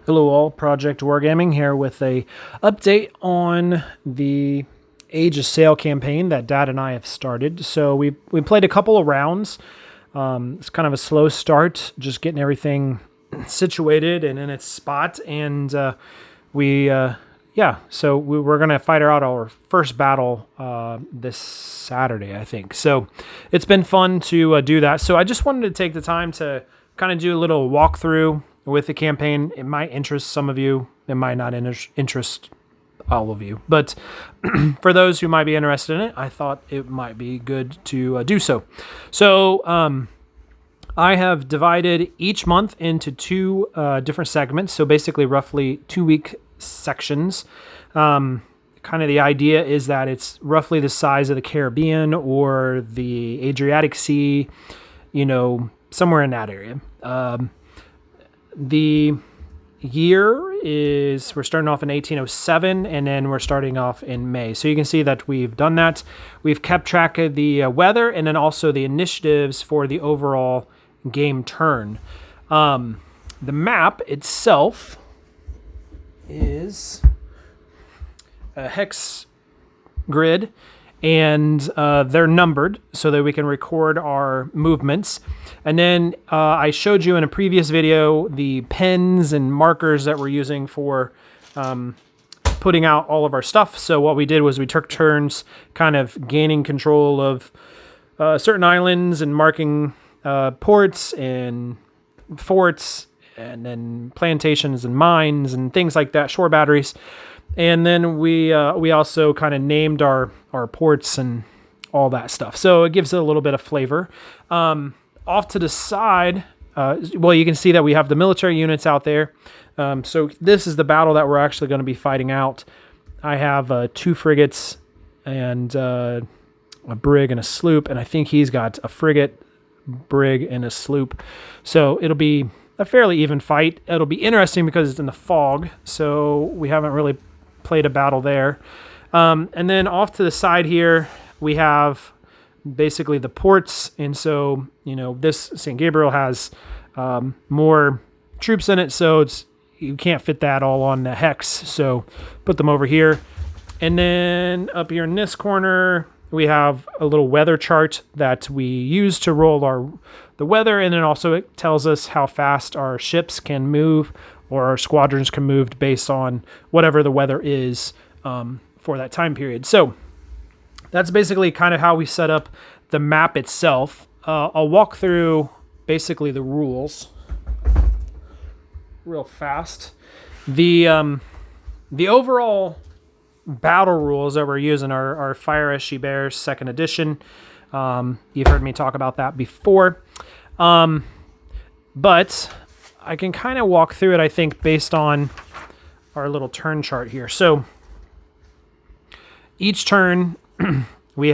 Hello all, Project Wargaming here with a update on the Age of Sail campaign that Dad and I have started. So we played a couple of rounds. It's kind of a slow start, just getting everything situated and in its spot. And so we're gonna fight out our first battle this Saturday, I think. So it's been fun to do that. So I just wanted to take the time to kind of do a little walkthrough with the campaign. It might interest some of you. It might not interest all of you. But for those who might be interested in it, I thought it might be good to do so. So I have divided each month into two different segments. So basically roughly 2-week sections. Kind of the idea is that it's roughly the size of the Caribbean or the Adriatic Sea, somewhere in that area. The year is, we're starting off in 1807, and then we're starting off in May. So you can see that we've done that. We've kept track of the weather and then also the initiatives for the overall game turn. The map itself is a hex grid, and they're numbered so that we can record our movements. And then I showed you in a previous video the pens and markers that we're using for putting out all of our stuff. So what we did was we took turns kind of gaining control of certain islands and marking ports and forts and then plantations and mines and things like that, shore batteries. And then we also kind of named our ports and all that stuff. So it gives it a little bit of flavor. Off to the side, you can see that we have the military units out there. So this is the battle that we're actually going to be fighting out. I have 2 frigates and a brig and a sloop, and I think he's got a frigate, brig, and a sloop. So it'll be a fairly even fight. It'll be interesting because it's in the fog, so we haven't really played a battle there. And then off to the side here, we have basically the ports. And so, this St. Gabriel has more troops in it, so you can't fit that all on the hex. So put them over here. And then up here in this corner, we have a little weather chart that we use to roll the weather. And then also it tells us how fast our ships can move, or our squadrons can move based on whatever the weather is for that time period. So that's basically kind of how we set up the map itself. I'll walk through basically the rules real fast. The overall battle rules that we're using are Fire as She Bears 2nd edition. You've heard me talk about that before. But I can kind of walk through it, I think, based on our little turn chart here. So each turn we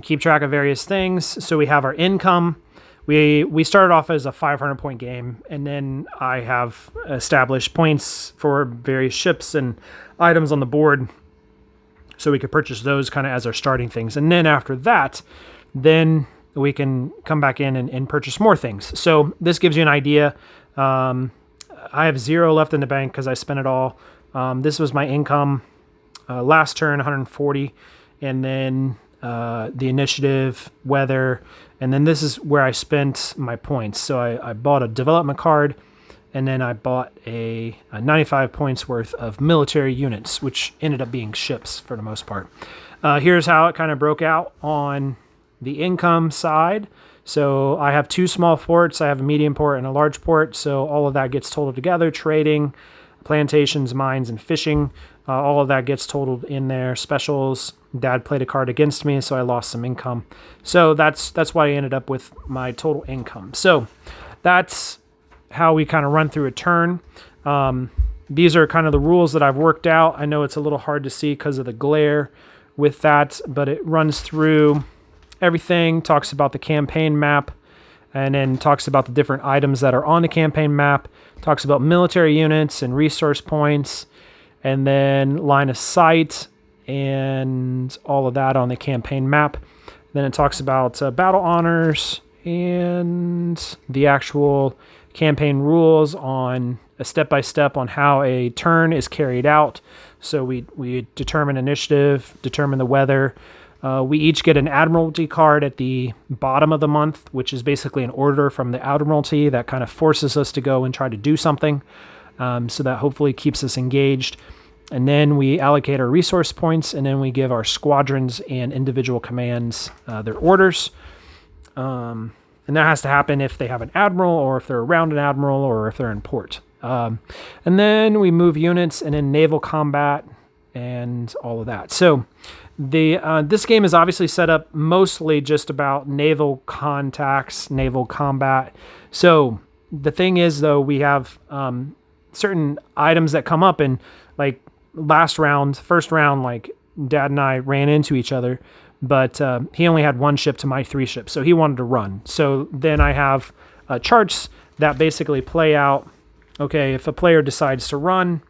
keep track of various things. So we have our income. We started off as a 500-point game, and then I have established points for various ships and items on the board, so we could purchase those kind of as our starting things. And then after that, then we can come back in and purchase more things. So this gives you an idea. I have 0 left in the bank because I spent it all. This was my income. Last turn, 140. And then the initiative, weather. And then this is where I spent my points. So I bought a development card, and then I bought a 95 points worth of military units, which ended up being ships for the most part. Here's how it kind of broke out on the income side. So I have 2 small ports. I have a medium port and a large port. So all of that gets totaled together. Trading, plantations, mines, and fishing. All of that gets totaled in there. Specials. Dad played a card against me, so I lost some income. So that's why I ended up with my total income. So that's how we kind of run through a turn. These are kind of the rules that I've worked out. I know it's a little hard to see because of the glare with that, but it runs through everything, talks about the campaign map, and then talks about the different items that are on the campaign map, talks about military units and resource points, and then line of sight and all of that on the campaign map. Then it talks about battle honors and the actual campaign rules on a step-by-step on how a turn is carried out. So we determine initiative, determine the weather. We each get an Admiralty card at the bottom of the month, which is basically an order from the Admiralty that kind of forces us to go and try to do something. So that hopefully keeps us engaged. And then we allocate our resource points, and then we give our squadrons and individual commands their orders. And that has to happen if they have an admiral, or if they're around an admiral, or if they're in port. And then we move units, and then naval combat and all of that. So this game is obviously set up mostly just about naval contacts, naval combat. So the thing is, though, we have certain items that come up, and like first round, like Dad and I ran into each other, but he only had one ship to my 3 ships, so he wanted to run. So then I have charts that basically play out, okay, if a player decides to run,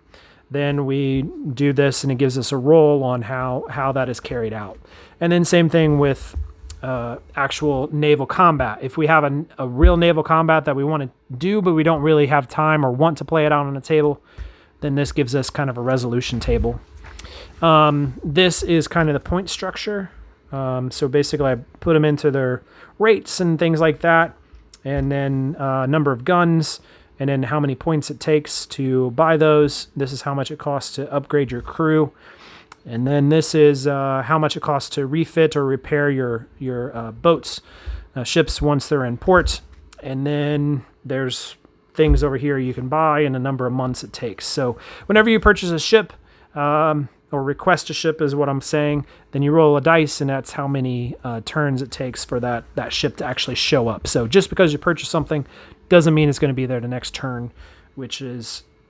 then we do this, and it gives us a roll on how that is carried out. And then same thing with actual naval combat. If we have a real naval combat that we want to do, but we don't really have time or want to play it out on a table, then this gives us kind of a resolution table. This is kind of the point structure. So basically I put them into their rates and things like that, and then number of guns, and then how many points it takes to buy those. This is how much it costs to upgrade your crew. And then this is how much it costs to refit or repair your boats, ships once they're in port. And then there's things over here you can buy and the number of months it takes. So whenever you purchase a ship, or request a ship is what I'm saying, then you roll a dice, and that's how many turns it takes for that ship to actually show up. So just because you purchase something doesn't mean it's going to be there the next turn, which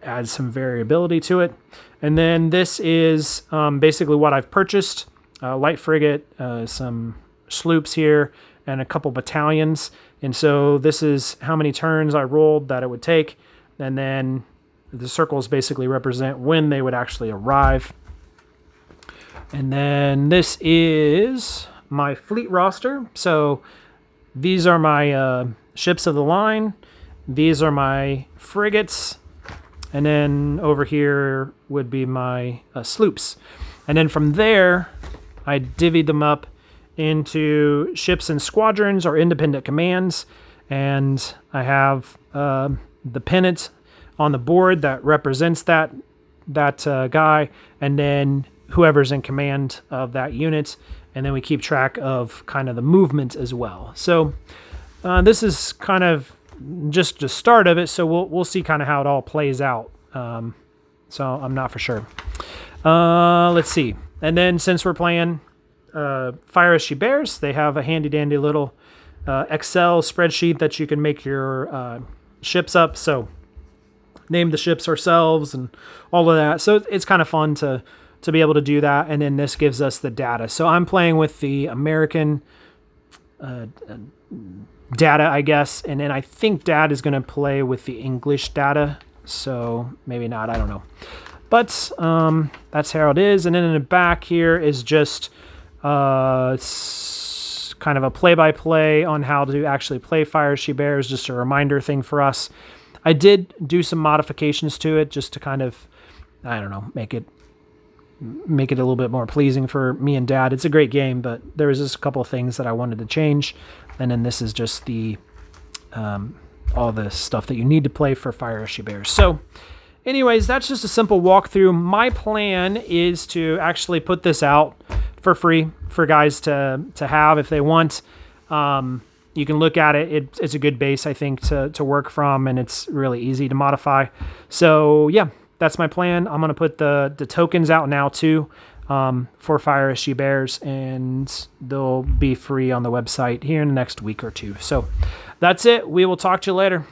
adds some variability to it. And then this is basically what I've purchased: light frigate, some sloops here, and a couple battalions. And so this is how many turns I rolled that it would take, and then the circles basically represent when they would actually arrive. And then this is my fleet roster. So these are my ships of the line. These are my frigates. And then over here would be my sloops. And then from there, I divvied them up into ships and squadrons or independent commands. And I have the pennant on the board that represents that guy. And then whoever's in command of that unit, and then we keep track of kind of the movement as well. So this is kind of just the start of it, so we'll see kind of how it all plays out. So I'm not for sure. Let's see. And then since we're playing Fire as She Bears, they have a handy-dandy little Excel spreadsheet that you can make your ships up. So name the ships ourselves and all of that. So it's kind of fun to be able to do that. And then this gives us the data. So I'm playing with the American data, I guess. And then I think Dad is going to play with the English data. So maybe not, I don't know. But that's how it is. And then in the back here is just kind of a play-by-play on how to actually play Fire as She Bears, just a reminder thing for us. I did do some modifications to it just to kind of, I don't know, make it a little bit more pleasing for me and Dad. It's a great game, but there was just a couple of things that I wanted to change. And then this is just the all the stuff that you need to play for Fire as She Bears. So anyways, that's just a simple walkthrough. My plan is to actually put this out for free for guys to have if they want. You can look at it. It's a good base, I think, to work from, and it's really easy to modify. So yeah, that's my plan. I'm going to put the tokens out now too for Fire as She Bears, and they'll be free on the website here in the next week or two. So that's it. We will talk to you later.